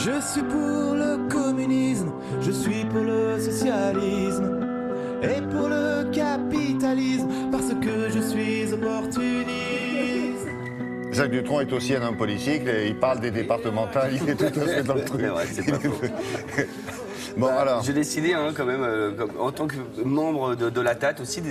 Je suis pour le communisme, je suis pour le socialisme et pour le capitalisme parce que je suis opportuniste. Jacques Dutronc est aussi un homme politique, il parle des départementales, il est tout à fait dans le truc. Ouais, c'est pas faux. Bon, alors. J'ai décidé, hein, quand même, en tant que membre de la TAT aussi,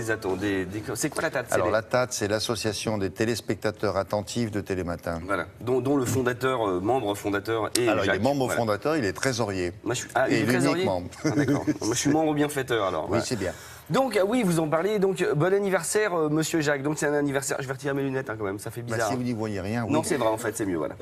c'est quoi la TAT? Alors la TAT, c'est l'association des téléspectateurs attentifs de Télématin. Voilà, dont le fondateur, membre fondateur est Alors Jacques. il est membre Voilà. fondateur, il est trésorier. Moi, il et est l'unique trésorier. membre. Ah, d'accord. Moi je suis membre bienfaiteur alors. Oui, Voilà. c'est bien. Donc oui, vous en parlez, donc bon anniversaire Monsieur Jacques. Donc c'est un anniversaire, je vais retirer mes lunettes hein, quand même, ça fait bizarre. Bah, si vous n'y voyez rien, oui. Non, c'est vrai en fait, c'est mieux, voilà.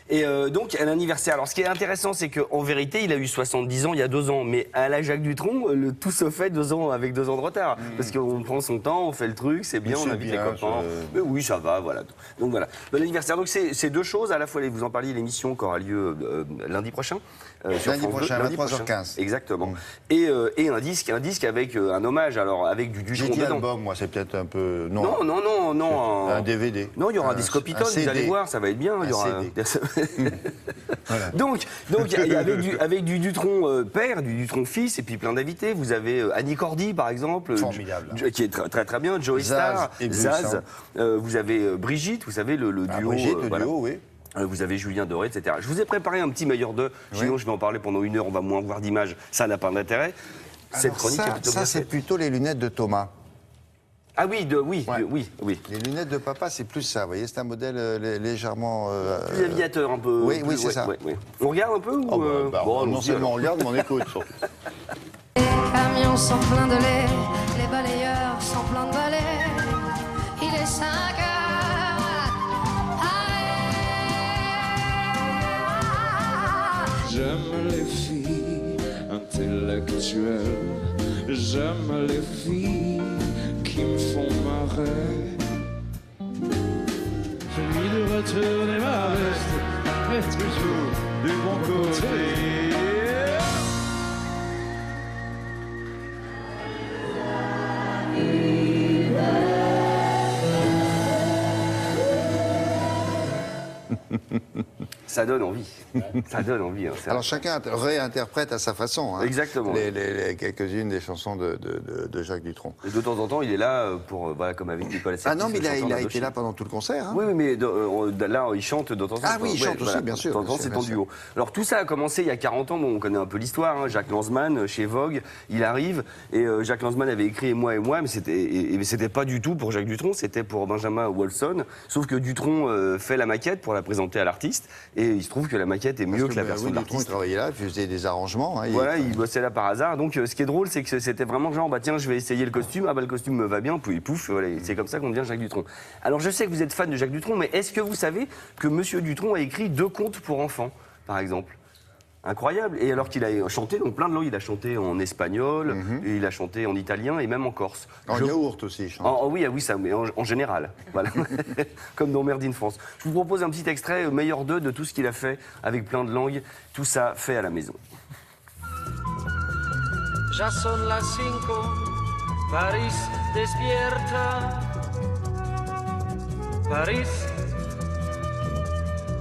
Et donc, un anniversaire. Alors, ce qui est intéressant, c'est qu'en vérité, il a eu 70 ans il y a 2 ans. Mais à la Jacques Dutronc, tout se fait 2 ans, avec 2 ans de retard. Parce qu'on prend son temps, on fait le truc, c'est bien, on invite les copains. Mais oui, ça va, voilà. Donc voilà, bon anniversaire. Donc c'est 2 choses. À la fois, vous en parliez, l'émission qui aura lieu lundi prochain. Lundi prochain, à 23h15. Exactement. Et un disque avec un hommage, alors avec du J'ai Dutronc dit dedans. album, moi, c'est peut-être un peu... Non, Non. un DVD. Non, il y aura un discopitone, vous allez voir, ça va être bien. Il y aura Voilà. Donc avec du Dutronc père, du Dutronc fils, et puis plein d'invités. Vous avez Annie Cordy, par exemple. Formidable. Qui est très très bien. Joey Star, et Zaz. Vous avez Brigitte, vous savez, le duo. Brigitte, le voilà. duo, oui. Vous avez Julien Doré, etc. Je vous ai préparé un petit meilleur d'eux. Sinon, je vais en parler pendant 1 heure, on va moins voir d'images. Ça n'a pas d'intérêt. Cette chronique est plutôt bien ça c'est faite. plutôt les lunettes de Thomas. Ah oui, oui. Les lunettes de papa, c'est plus ça. Vous voyez, c'est un modèle légèrement... Plus aviateur un peu. Oui, c'est ça. Ouais. On regarde un peu ou non allons-y, seulement alors. on regarde, mais on écoute. Les camions sont pleins de lait, les balayeurs sont pleins de balais. Il est 5 heures. J'aime les filles intellectuelles, j'aime les filles qui me font marrer. Celui de retourner ma veste est toujours du bon côté. Ça donne envie. Ça donne envie. Hein, Alors chacun réinterprète à sa façon. Hein, exactement. Quelques-unes des chansons de Jacques Dutronc. Et de temps en temps, il est là pour, voilà, comme avec Nicolas Sarkozy. Ah non, mais il a été d'Indochine. là pendant tout le concert. Hein. Oui, mais là, il chante de temps en temps. Ah oui, il chante aussi, bien sûr. De temps en temps, c'est en duo. Alors tout ça a commencé il y a 40 ans. Bon, on connaît un peu l'histoire. Hein. Jacques Lanzmann, chez Vogue, il arrive. Et Jacques Lanzmann avait écrit Et moi, mais c'était pas du tout pour Jacques Dutronc, c'était pour Benjamin Wolfson. Sauf que Dutronc fait la maquette pour la présenter à l'artiste. Et il se trouve que la maquette est mieux que la version de Dutronc, il l'artiste. travaillait là, il faisait des arrangements. Hein, Voilà, il bossait là par hasard. Donc, ce qui est drôle, c'est que c'était vraiment genre, bah tiens, je vais essayer le costume. Ah bah le costume me va bien, puis pouf, voilà, c'est comme ça qu'on devient Jacques Dutronc. Alors, je sais que vous êtes fan de Jacques Dutronc, mais est-ce que vous savez que Monsieur Dutronc a écrit 2 contes pour enfants, par exemple? Incroyable. Et alors qu'il a chanté, donc plein de langues, il a chanté en espagnol, et il a chanté en italien et même en corse. En yaourt aussi, il chante. Oui, ça, mais en général. Voilà. Comme dans Merde in France. Je vous propose un petit extrait, meilleur d'eux, de tout ce qu'il a fait avec plein de langues. Tout ça fait à la maison. Ya son las 5, Paris despierta. Paris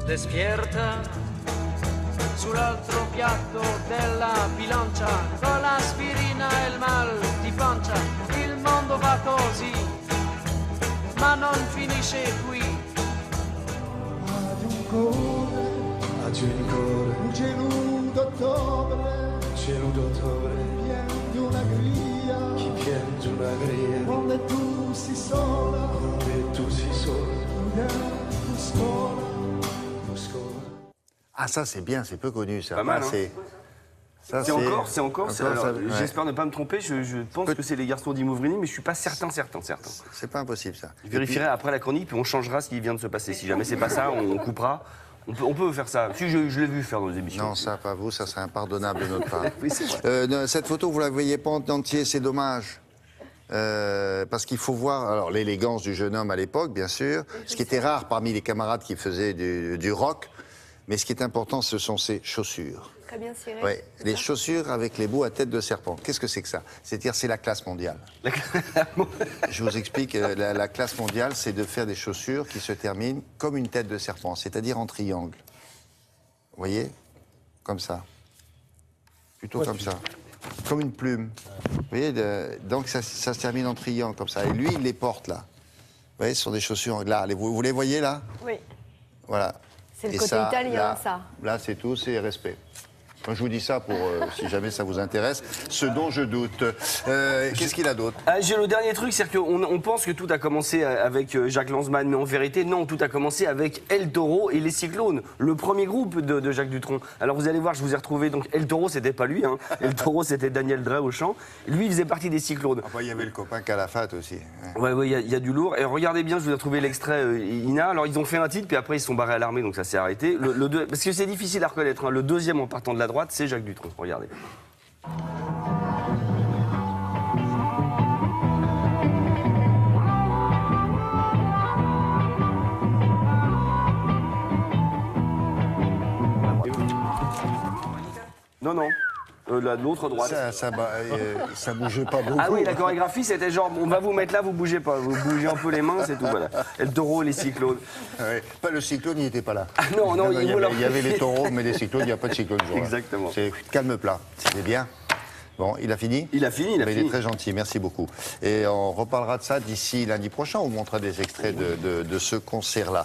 despierta. Sull'altro piatto della bilancia, con l'aspirina e il mal di pancia. Il mondo va così, ma non finisce qui. Adieu ancora, un cielo d'ottobre, Pieno di una griglia, chi piange una gria, quando tu sei sola, e tu sei sola, in scuola. Ah ça c'est bien, c'est peu connu ça. Pas mal, hein. C'est encore. J'espère ne pas me tromper. Je pense que c'est les garçons d'Imouvrini, mais je suis pas certain. C'est pas impossible ça. Je vérifierai après la chronique, puis on changera ce qui vient de se passer. Si jamais c'est pas ça, on coupera. On peut faire ça. Si je l'ai vu faire dans les émissions. Non, ça, pas vous, ça serait impardonnable de notre part. Oui, c'est vrai. Cette photo, vous la voyez pas en entier, c'est dommage. Parce qu'il faut voir alors l'élégance du jeune homme à l'époque, bien sûr, ce qui était rare parmi les camarades qui faisaient du rock. Mais ce qui est important, ce sont ses chaussures. Très bien ciré. Ouais, les chaussures avec les bouts à tête de serpent. Qu'est-ce que c'est que ça? C'est-à-dire, c'est la classe mondiale. Je vous explique, la classe mondiale, c'est de faire des chaussures qui se terminent comme une tête de serpent, c'est-à-dire en triangle. Vous voyez? comme ça. Plutôt comme ça. Comme une plume. Vous voyez, donc ça se termine en triangle comme ça. Et lui, il les porte là. Vous voyez, ce sont des chaussures là. Vous les voyez là? Oui. Voilà. C'est le Et côté ça, italien, là, ça. Là, c'est tout, c'est respect. Moi, je vous dis ça pour, si jamais ça vous intéresse, ce dont je doute. Qu'est-ce qu'il a d'autre? J'ai le dernier truc, c'est qu'on pense que tout a commencé avec Jacques Lanzmann, mais en vérité, non, tout a commencé avec El Toro et les Cyclones, le premier groupe de Jacques Dutronc. Alors vous allez voir, je vous ai retrouvé, donc El Toro, c'était pas lui, hein. El Toro, c'était Daniel Drey au chant. Lui, il faisait partie des Cyclones. Enfin, il y avait le copain Calafat aussi. Ouais, il y a du lourd. Et regardez bien, je vous ai retrouvé l'extrait Ina. Alors ils ont fait un titre, puis après ils se sont barrés à l'armée, donc ça s'est arrêté. Parce que c'est difficile à reconnaître, hein. Le deuxième en partant de la droite, c'est Jacques Dutronc. Regardez. Non. L'autre droite. Ça bougeait pas beaucoup. Ah oui, la chorégraphie, c'était genre, on va vous mettre là, vous bougez pas. Vous bougez un peu les mains, c'est tout, voilà. Et le taureau, les cyclones. Ouais. Pas le cyclone, il n'était pas là. Ah non, il y avait les taureaux, mais les cyclones, il n'y a pas de cyclone. Exactement. C'est calme plat. C'est bien. Bon, il a fini? Il a fini. Il est très gentil, merci beaucoup. Et on reparlera de ça d'ici lundi prochain. On vous montrera des extraits de ce concert-là.